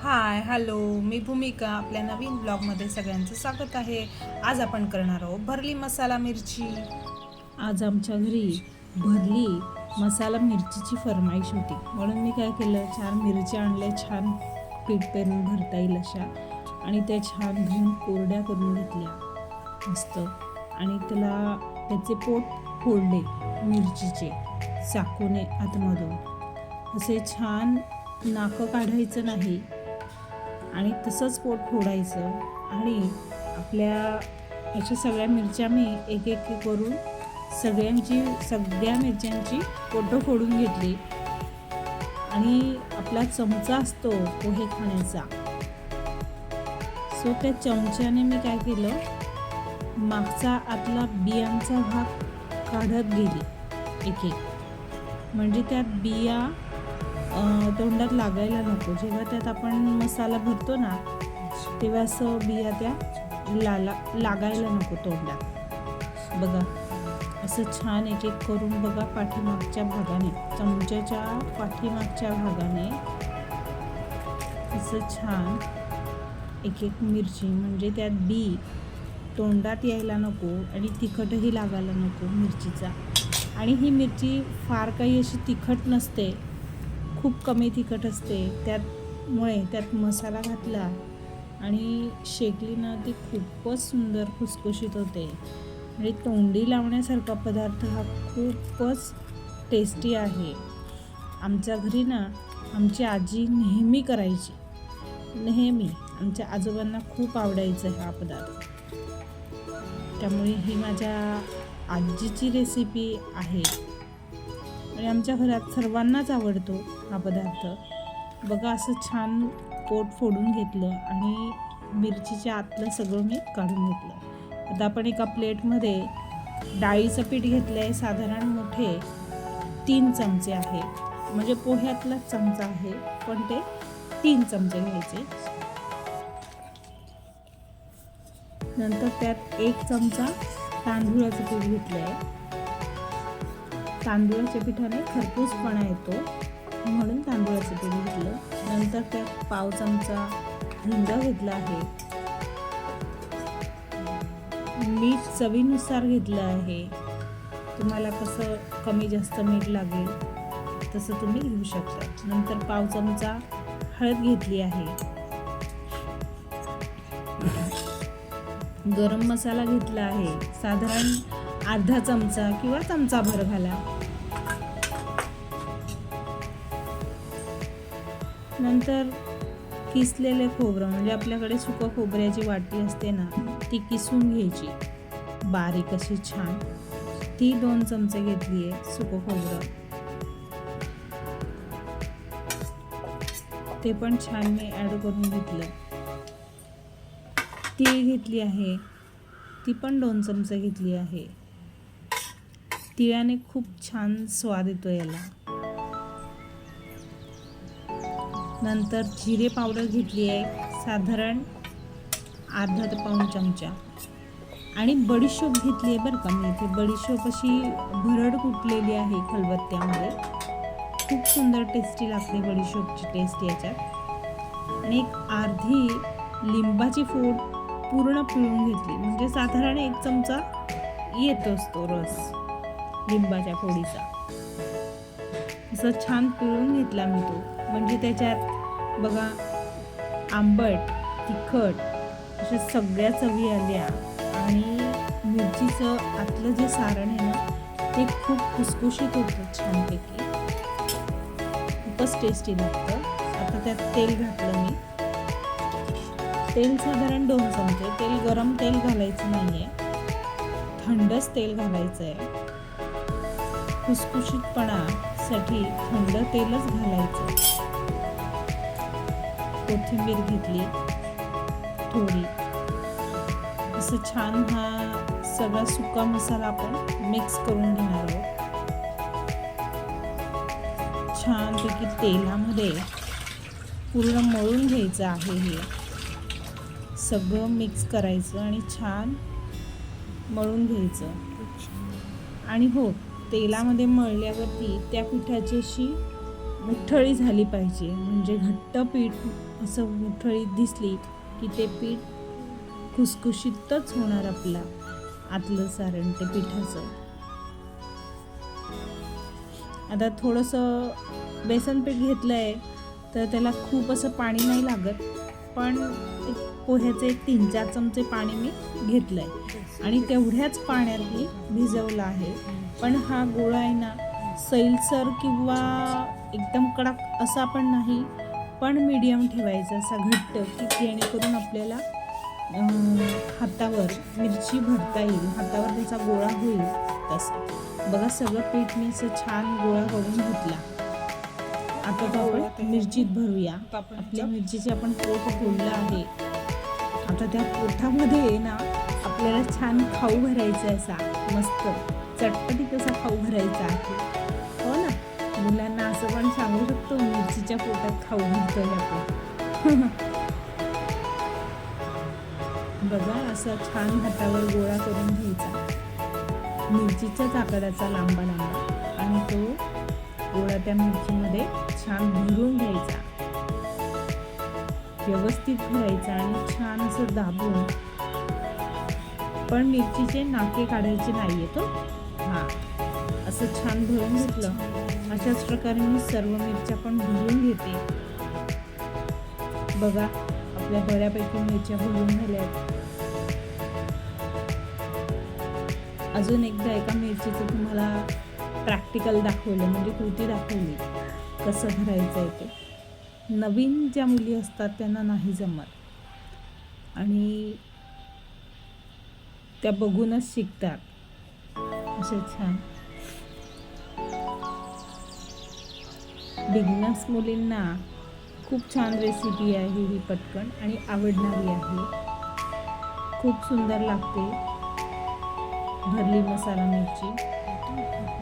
Hi hello, मी भूमिका. आपल्या नवीन ब्लॉगमध्ये सगळ्यांचं स्वागत आहे. आज आपण करणार आहोत भरली मसाला मिरची. आज आमच्या घरी भरली मसाला मिरचीची फरमाईश होती, म्हणून मी काय केलं, 4 मिरच्या आणल्या छान पीठ पेरून भरता येईल अशा, आणि त्या छान धुवून कोरड्या करून घेतल्या मस्त. आणि त्याचे पोट फोडले मिरचीचे चाकूने आतमधून. असे छान नाकं काढायचं नाही आणि तसंच पोट फोडायचं. आणि आपल्या अशा सगळ्या मिरच्या मी एक एक करून सगळ्या मिरच्यांची पोटं फोडून घेतली. आणि आपला चमचा असतो पोहे खाण्याचा, सो त्या चमच्याने मी काय केलं, मागचा आतला बियांचा भाग काढत गेली एक एक, म्हणजे त्यात बिया तोंडात लागायला नको. जेव्हा त्यात आपण मसाला भरतो ना, तेव्हा असं बिया त्या लागायला नको तोंडात. बघा असं छान एक एक करून बघा, पाठीमागच्या भागाने, चमच्याच्या पाठीमागच्या भागाने असं छान एक एक मिरची, म्हणजे त्यात बी तोंडात यायला नको आणि तिखटही लागायला नको मिरचीचा. आणि ही मिरची फार काही अशी तिखट नसते, खूप कमी तिखट असते. त्यामुळे त्यात मसाला घातला आणि शेकली ना, ती खूपच सुंदर खुसखुशीत होते. म्हणजे तोंडी लावण्यासारखा पदार्थ हा खूपच टेस्टी आहे. आमच्या घरी ना आमची आजी नेहमी करायची, नेहमी. आमच्या आजोबांना खूप आवडायचं हा पदार्थ, त्यामुळे ही माझ्या आजीची रेसिपी आहे आणि आमच्या घरात सर्वांनाच आवडतो हा पदार्थ. बघा असं छान पोट फोडून घेतलं आणि मिरचीच्या आतलं सगळं मी काढून घेतलं. आता आपण एका प्लेटमध्ये डाळीचं पीठ घेतलं आहे, साधारण मोठे 3 चमचे आहे, म्हणजे पोह्यातलाच चमचा आहे, पण ते 3 चमचे घ्यायचे. नंतर त्यात 1 चमचा तांदूळाचं पीठ घेतलं आहे. तांदूळाच्या पिठाने खरपूसपणा येतो, म्हणून तांदूळाचं पीठ घेतलं. नंतर त्यात 1/2 चमचा हिंग घेतला आहे. मीठ चवीनुसार घेतलं आहे, तुम्हाला कसं कमी जास्त मीठ लागेल तसं तुम्ही घेऊ शकता. नंतर 1/2 चमचा हळद घेतली आहे. गरम मसाला घेतला आहे, साधारण अर्धा चमचा किंवा चमचाभर घाला. नंतर किसलेले खोबरं, म्हणजे आपल्याकडे सुकं खोबऱ्याची वाटी असते ना, ती किसून घ्यायची बारीक अशी छान. ती 2 चमचे घेतली आहे सुकं खोबरं, ते पण छान मी ॲड करून घेतलं. तीळ घेतली आहे, ती पण 2 चमचे घेतली आहे. तिळाने खूप छान स्वाद येतो याला. नंतर जिरे पावडर घेतली आहे, साधारण अर्धा ते पाऊण चमचा. आणि बडीशोप घेतली आहे बरं का मी इथे. बडीशोप अशी भरड कुटलेली आहे खलबत्त्यामध्ये, खूप सुंदर टेस्टी लागते बडीशोपची टेस्ट याच्यात. आणि एक अर्धी लिंबाची फोड पूर्ण पिळून घेतली, म्हणजे साधारण 1 चमचा येतोच तो रस लिंबाच्या फोडीचा. असं छान पिळून घेतला मी तो, म्हणजे त्याच्यात बघा आंबट, तिखट अशा सगळ्या चवी आल्या. आणि मिरचीचं आतलं जे सारण आहे ना, ते खूप खुसखुशीत होतं छानपैकी, खूपच टेस्टी लागतं. आता त्यात तेल घातलं मी. तेल साधारण 2 चमचे. तेल गरम तेल घालायचं नाही आहे, थंडच तेल घालायचं आहे. खुसखुशीतपणासाठी थंड तेलच घालायचं. कोथिंबीर घेतली थोडी. असं छान हा सगळा सुका मसाला आपण मिक्स करून घेणार आहोत. छानपैकी तेलामध्ये पूर्ण मळून घ्यायचं आहे. हे सगळं मिक्स करायचं आणि छान मळून घ्यायचं. आणि हो, तेलामध्ये मळल्यावरती त्या पिठाची अशी मुठळी झाली पाहिजे, म्हणजे घट्ट पीठ असं मुठळी दिसली की ते पीठ खुसखुशीतच होणार आपला आतलं सारण ते पिठाचं. आता थोडंसं बेसन पीठ घेतलं आहे तर त्याला खूप असं पाणी नाही लागत, पण पोह्याचे 3-4 चमचे पाणी मी घेतलं आहे आणि तेवढ्याच पाण्यातही भिजवलं आहे. पण हा गोळा आहे ना सैलसर किंवा एकदम कडक असा पण नाही, पण मीडियम ठेवायचा असा घट्ट, की जेणेकरून आपल्याला हातावर मिरची भरता येईल, हातावर त्याचा गोळा होईल तसा. बघा सगळं पीठ मी असं छान गोळा करून घेतला. आता तो आपण मिरचीत भरूया. आपल्या मिरचीचे आपण पोट फोडलं आहे. आता त्या पोटामध्ये ना आपल्याला छान खाऊ भरायचा असा मस्त चटपटीत असा खाऊ भरायचा आहे. हो ना, मुलांना असं पण सांगू शकतो मिरचीच्या पोटात खाऊ भरतोय आपण. बघा असं छान हातावर गोळा करून घ्यायचा मिरचीच्याच आकाराचा लांबा लांबा आणि तो गोळा त्या मिरचीमध्ये छान भरून घ्यायचा, व्यवस्थित भरायचा आणि छान असं दाबून. पण मिरचीचे नाके काढायचे नाही आहेत. हां, असं छान भरून घेतलं. अशाच प्रकारे मी सर्व मिरच्या पण भरून घेते. बघा आपल्या बऱ्यापैकी मिरच्या भरून झाल्या आहेत. अजून एकदा एका मिरचीचं तुम्हाला प्रॅक्टिकल दाखवलं, म्हणजे कृती दाखवली कसं भरायचं आहे ते. नवीन ज्या मुली असतात त्यांना नाही जमत आणि त्या बघूनच शिकतात. असे छान बिगिनर्स मुलींना खूप छान रेसिपी आहे ही, पटकन आणि आवडणारी आहे. खूप सुंदर लागते भरली मसाला मिरची.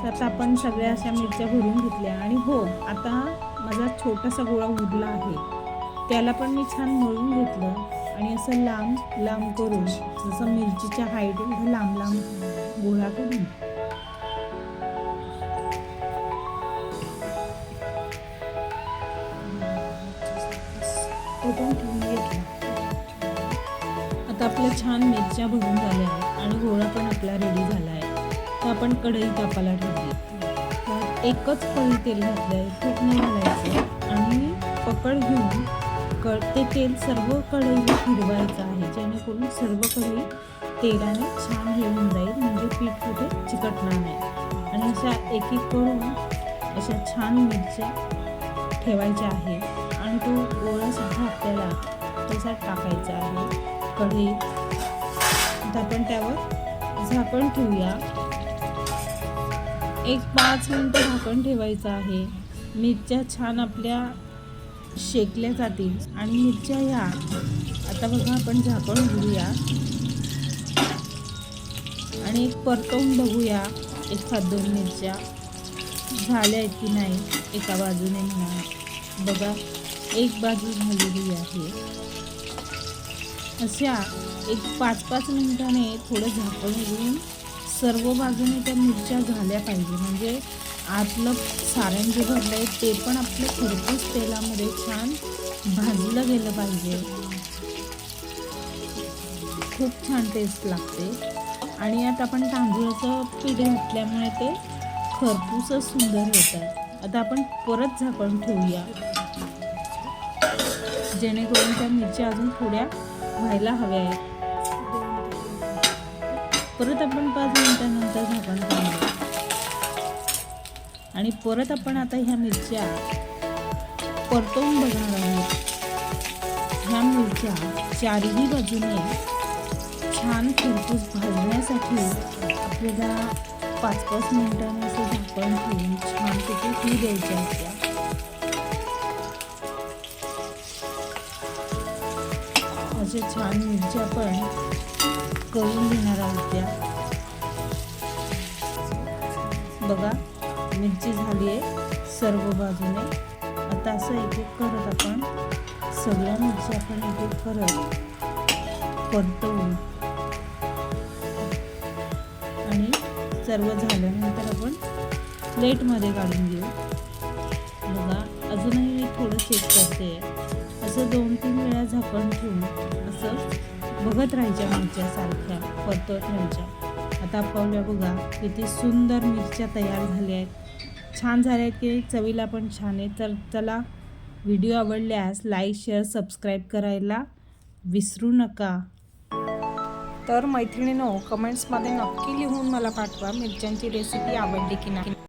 तर आता आपण सगळ्या अशा मिरच्या भरून घेतल्या आणि हो, आता माझा छोटासा गोळा उरला आहे, त्याला पण मी छान मळून घेतलं आणि असं लांब लांब करून जसं मिरचीच्या हाईट लांब लांब गोळा करून तो पण ठेवून घेतला. आता आपल्या छान मिरच्या भरून झाल्या आहेत आणि गोळा पण आपला रेडी झाला आहे. तर आपण कढई तापायला ठेवली. तर एकच पळी तेल घातलं आहे, खूप नाही घालायचं आणि पकड घेऊन ते तेल सर्व कढईला फिरवायचं आहे, जेणेकरून सर्व कढई तेलाने छान हे होऊन जाईल, म्हणजे पीठ कुठे चिकटणार नाही. आणि अशा एक एक करून अशा छान मिरच्या ठेवायच्या आहेत आणि तो गोळासुद्धा आपल्याला तसा टाकायचा आहे कढईत. आता आपण त्यावर झाकण ठेवूया. एक 5 मिनिटं झाकण ठेवायचं आहे. मिरच्या छान आपल्या शेकल्या जातील आणि मिरच्या ह्या आता बघा आपण झाकण उघडूया आणि एक परतवून बघूया 1-2 मिरच्या झाल्या आहेत की नाही. एका बाजूने म्हणा, बघा एक बाजू झालेली आहे. अशा एक 5-5 मिनिटाने थोडं झाकण उघडून सर्व बाजूने त्या मिरच्या झाल्या पाहिजे, म्हणजे आतलं सारण जे भरलं आहे ते पण आपलं खरपूस तेलामध्ये छान भाजलं गेलं पाहिजे. खूप छान टेस्ट लागते आणि यात आपण तांदूळाचं पीठ घातल्यामुळे ते खरपूसच सुंदर होतात. आता आपण परत झाकण ठेवूया, जेणेकरून त्या मिरच्या अजून थोड्या व्हायला हव्या आहेत. परत आपण 5 मिनिटांनंतर झाकण काढलं आणि परत आपण आता ह्या मिरच्या परतवून बघणार आहोत. ह्या मिरच्या चारही बाजूने छान खरपूस भाजण्यासाठी आपल्याला 5-5 मिनिटांनी असं झाकण ठेवून छान तिथे होऊ द्यायच्या असत्या. अशा छान मिरच्या पण करून घेणार आहोत त्या. बघा मिरची झाली आहे सर्व बाजूने. आता असं एक एक करत आपण सगळ्या मिरच्या आपण एक एक करत परतवून आणि सर्व झाल्यानंतर आपण प्लेटमध्ये काढून घेऊ. बघा अजूनही मी थोडं चेक करते. असं 2-3 वेळा झाकण ठेवून असं बघत राहायच्या मिरच्यासारख्या परतवत राहायच्या. आता पाहूया बघा किती सुंदर मिरच्या तयार झाल्या आहेत. छान झाल्या आहेत की चवीला पण छान आहे. तर चला, व्हिडिओ आवडल्यास लाईक, शेअर, सबस्क्राईब करायला विसरू नका. तर मैत्रिणींनो, कमेंट्समध्ये नक्की लिहून मला पाठवा मिरच्यांची रेसिपी आवडली की नाही.